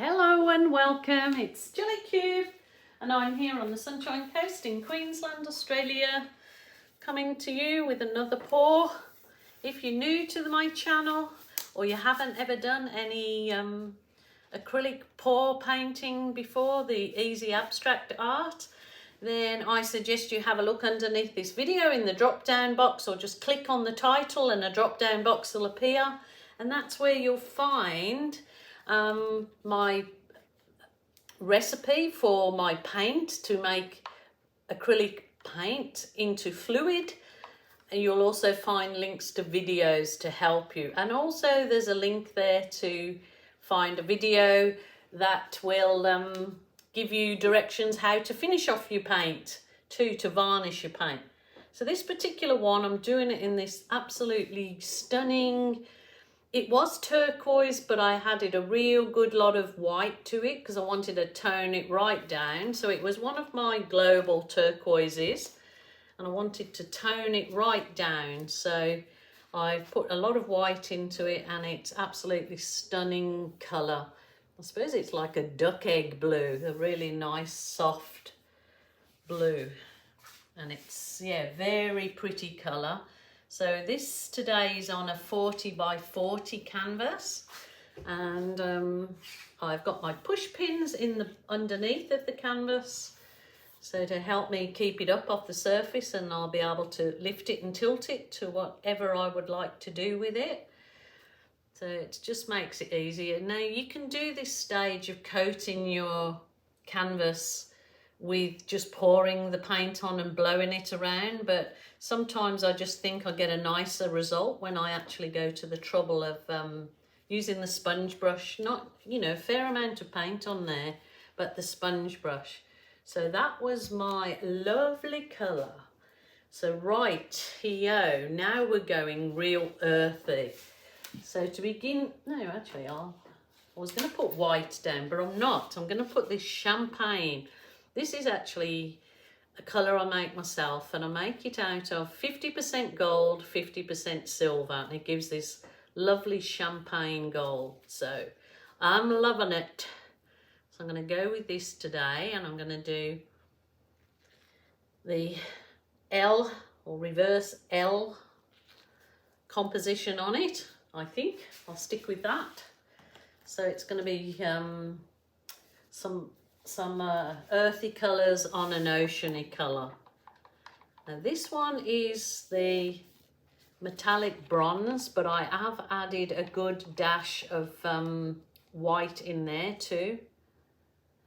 Hello and welcome, it's Jelly Cube and I'm here on the Sunshine Coast in Queensland, Australia, coming to you with another pour. If you're new to my channel or you haven't ever done any acrylic pour painting before, the easy abstract art, then I suggest you have a look underneath this video in the drop down box, or just click on the title and a drop down box will appear, and that's where you'll find my recipe for my paint to make acrylic paint into fluid. And you'll also find links to videos to help you, and also there's a link there to find a video that will give you directions how to finish off your paint, to varnish your paint. So this particular one, I'm doing it in this absolutely stunning, it was turquoise, but I added a real good lot of white to it because I wanted to tone it right down. So it was one of my global turquoises and I wanted to tone it right down. So I've put a lot of white into it and it's absolutely stunning colour. I suppose it's like a duck egg blue, a really nice soft blue. And it's, yeah, very pretty colour. So this today is on a 40 by 40 canvas, and I've got my push pins in the underneath of the canvas, so to help me keep it up off the surface, and I'll be able to lift it and tilt it to whatever I would like to do with it. So it just makes it easier. Now you can do this stage of coating your canvas with just pouring the paint on and blowing it around, but sometimes I just think I get a nicer result when I actually go to the trouble of using the sponge brush. Not, you know, a fair amount of paint on there, but the sponge brush. So that was my lovely colour. So right here, now we're going real earthy. So to begin, no, actually I was going to put white down, but I'm not. I'm going to put this champagne. This is actually a colour I make myself, and I make it out of 50% gold, 50% silver, and it gives this lovely champagne gold. So I'm loving it. So I'm going to go with this today, and I'm going to do the L or reverse L composition on it. I think I'll stick with that. So it's going to be some earthy colours on an oceany colour. Now this one is the metallic bronze, but I have added a good dash of white in there too.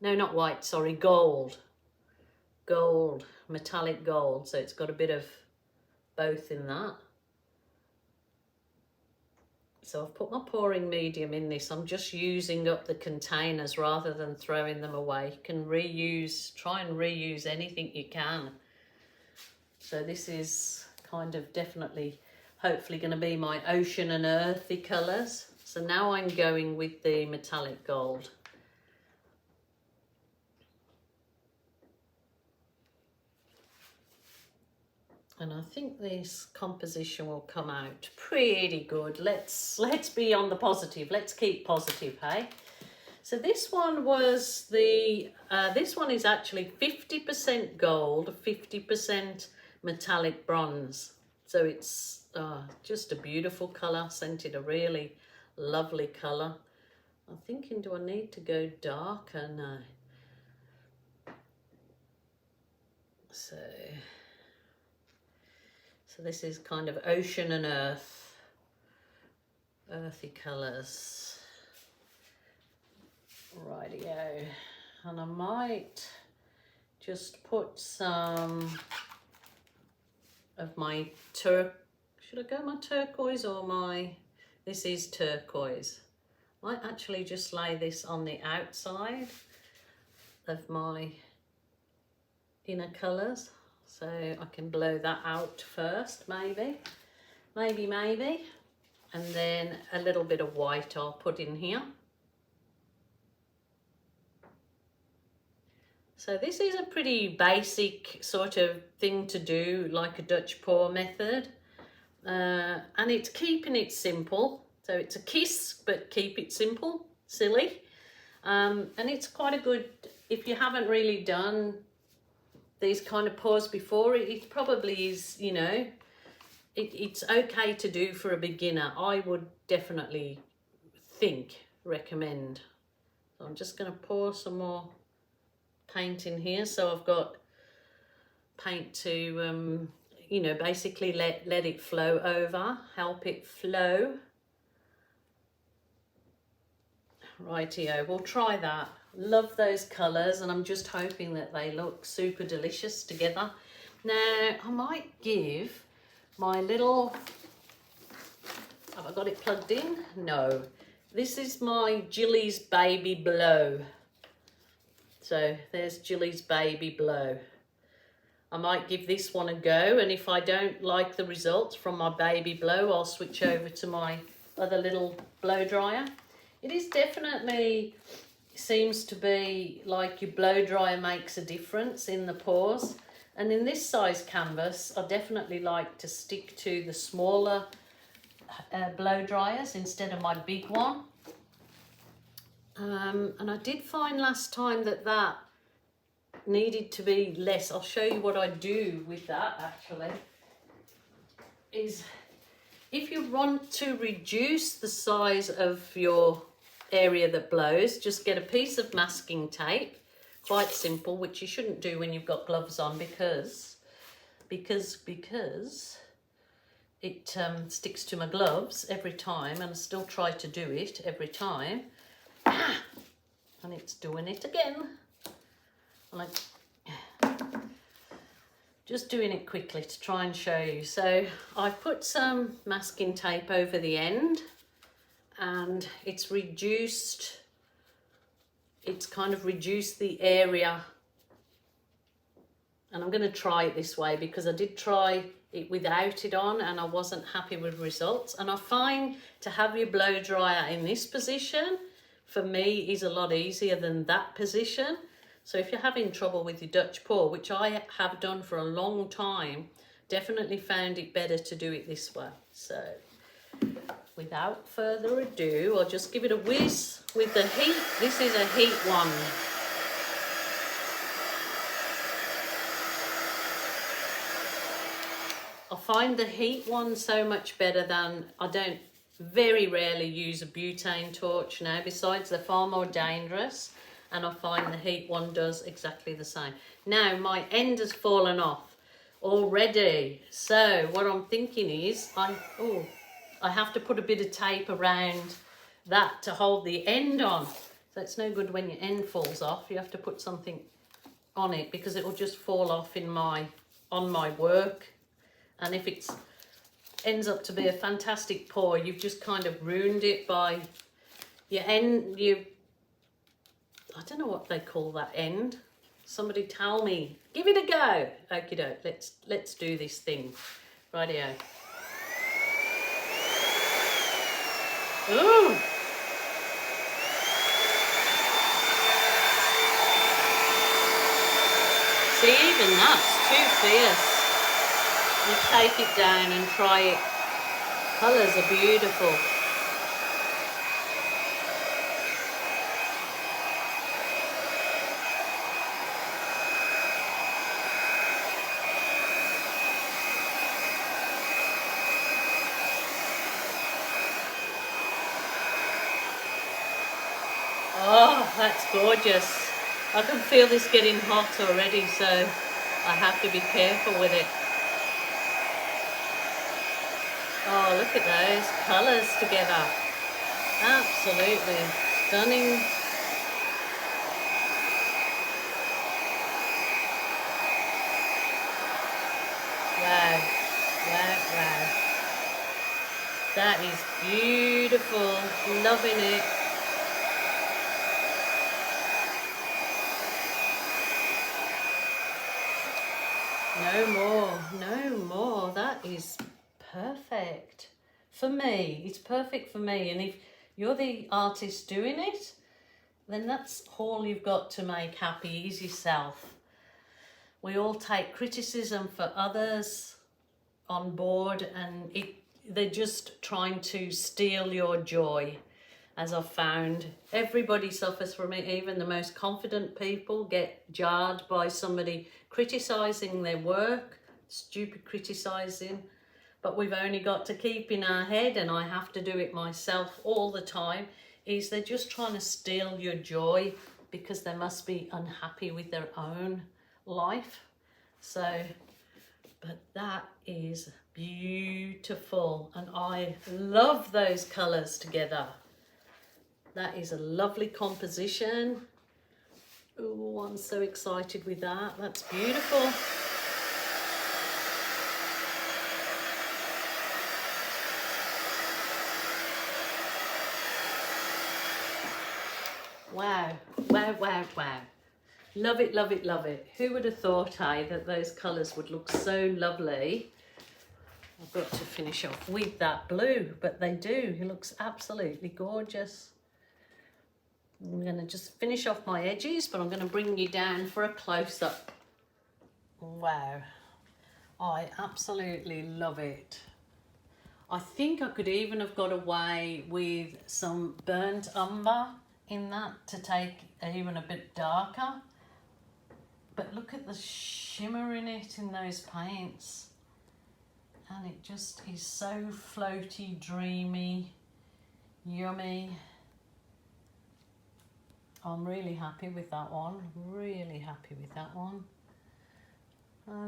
No, not white, sorry, gold. Gold, metallic gold, so it's got a bit of both in that. So I've put my pouring medium in this. I'm just using up the containers rather than throwing them away. You can reuse, try and reuse anything you can. So this is kind of definitely, hopefully going to be my ocean and earthy colours. So now I'm going with the metallic gold. And I think this composition will come out pretty good. Let's be on the positive. Let's keep positive, hey? So this one was the, this one is actually 50% gold, 50% metallic bronze. So it's just a beautiful colour, scented a really lovely colour. I'm thinking, do I need to go darker? No. So this is kind of ocean and earth, earthy colours. Rightio. And I might just put some of my should I go my turquoise or my, this is turquoise. I might actually just lay this on the outside of my inner colours. So I can blow that out first, maybe. And then a little bit of white I'll put in here. So this is a pretty basic sort of thing to do, like a Dutch pour method. And it's keeping it simple. So it's a kiss, but keep it simple, silly. And it's quite a good, if you haven't really done these kind of pours before, it probably is, you know, it's okay to do for a beginner. I would definitely recommend. So I'm just going to pour some more paint in here. So I've got paint to, you know, basically let it flow over, help it flow. Rightio, we'll try that. Love those colours, and I'm just hoping that they look super delicious together. Now, I might give my little, have I got it plugged in? No. This is my Jilly's Baby Blow. So there's Jilly's Baby Blow. I might give this one a go, and if I don't like the results from my Baby Blow, I'll switch over to my other little blow dryer. It is definitely, seems to be like your blow dryer makes a difference in the pours. And in this size canvas, I definitely like to stick to the smaller blow dryers instead of my big one. And I did find last time that needed to be less. I'll show you what I do with that actually. Is if you want to reduce the size of your area that blows, just get a piece of masking tape, quite simple, which you shouldn't do when you've got gloves on because it sticks to my gloves every time, and I still try to do it every time. And it's doing it again. Like, just doing it quickly to try and show you. So I've put some masking tape over the end, and it's reduced, it's kind of reduced the area. And I'm going to try it this way because I did try it without it on and I wasn't happy with results. And I find to have your blow dryer in this position for me is a lot easier than that position. So if you're having trouble with your Dutch pour, which I have done for a long time, definitely found it better to do it this way. So without further ado, I'll just give it a whiz with the heat. This is a heat one. I find the heat one so much better than, I don't very rarely use a butane torch now. Besides, they're far more dangerous. And I find the heat one does exactly the same. Now, my end has fallen off already. So what I'm thinking is, I have to put a bit of tape around that to hold the end on. So it's no good when your end falls off. You have to put something on it because it will just fall off on my work. And if it ends up to be a fantastic pour, you've just kind of ruined it by I don't know what they call that end. Somebody tell me. Give it a go. Okie doke. Let's do this thing. Rightio. Ooh. See, even that's too fierce. You take it down and try it. Colours are beautiful. Oh, that's gorgeous. I can feel this getting hot already, so I have to be careful with it. Oh, look at those colours together. Absolutely stunning. Wow, wow, wow. That is beautiful. Loving it. No more, no more. That is perfect for me. It's perfect for me. And if you're the artist doing it, then that's all you've got to make happy is yourself. We all take criticism for others on board, and they're just trying to steal your joy. as I've found. Everybody suffers from it. Even the most confident people get jarred by somebody criticising their work, stupid criticising. But we've only got to keep in our head, and I have to do it myself all the time, is they're just trying to steal your joy because they must be unhappy with their own life. So, but that is beautiful, and I love those colours together. That is a lovely composition. Oh, I'm so excited with that. That's beautiful. Wow, wow, wow, wow. Love it, love it, love it. Who would have thought, hey, that those colours would look so lovely? I've got to finish off with that blue, but they do. It looks absolutely gorgeous. I'm going to just finish off my edges, but I'm going to bring you down for a close-up. Wow. I absolutely love it. I think I could even have got away with some burnt umber in that to take even a bit darker. But look at the shimmer in it in those paints. And it just is so floaty, dreamy, yummy. I'm really happy with that one. Really happy with that one.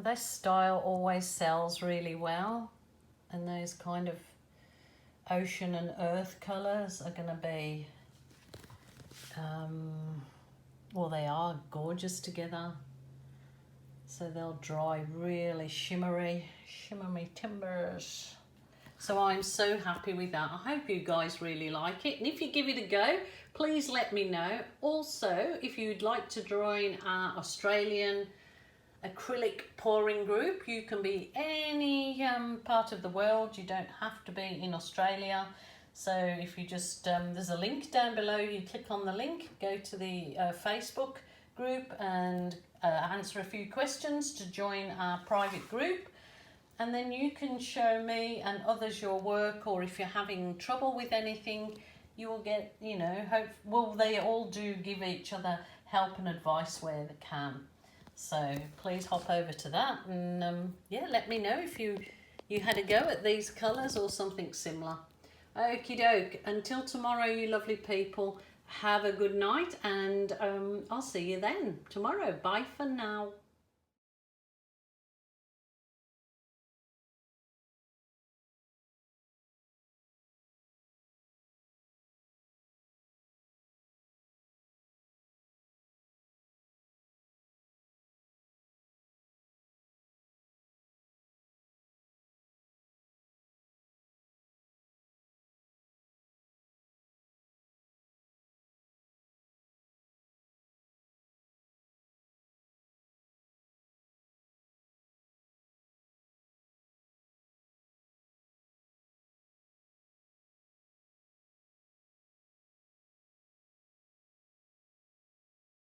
This style always sells really well. And those kind of ocean and earth colours are going to be, well, they are gorgeous together. So they'll dry really shimmery timbers. So I'm so happy with that. I hope you guys really like it. And if you give it a go, please let me know. Also, if you'd like to join our Australian acrylic pouring group, you can be any part of the world. You don't have to be in Australia. So if you just, there's a link down below. You click on the link, go to the Facebook group and answer a few questions to join our private group. And then you can show me and others your work, or if you're having trouble with anything, you will get, you know, they all do give each other help and advice where they can. So please hop over to that and yeah, let me know if you had a go at these colours or something similar. Okie doke. Until tomorrow, you lovely people, have a good night, and I'll see you then tomorrow. Bye for now.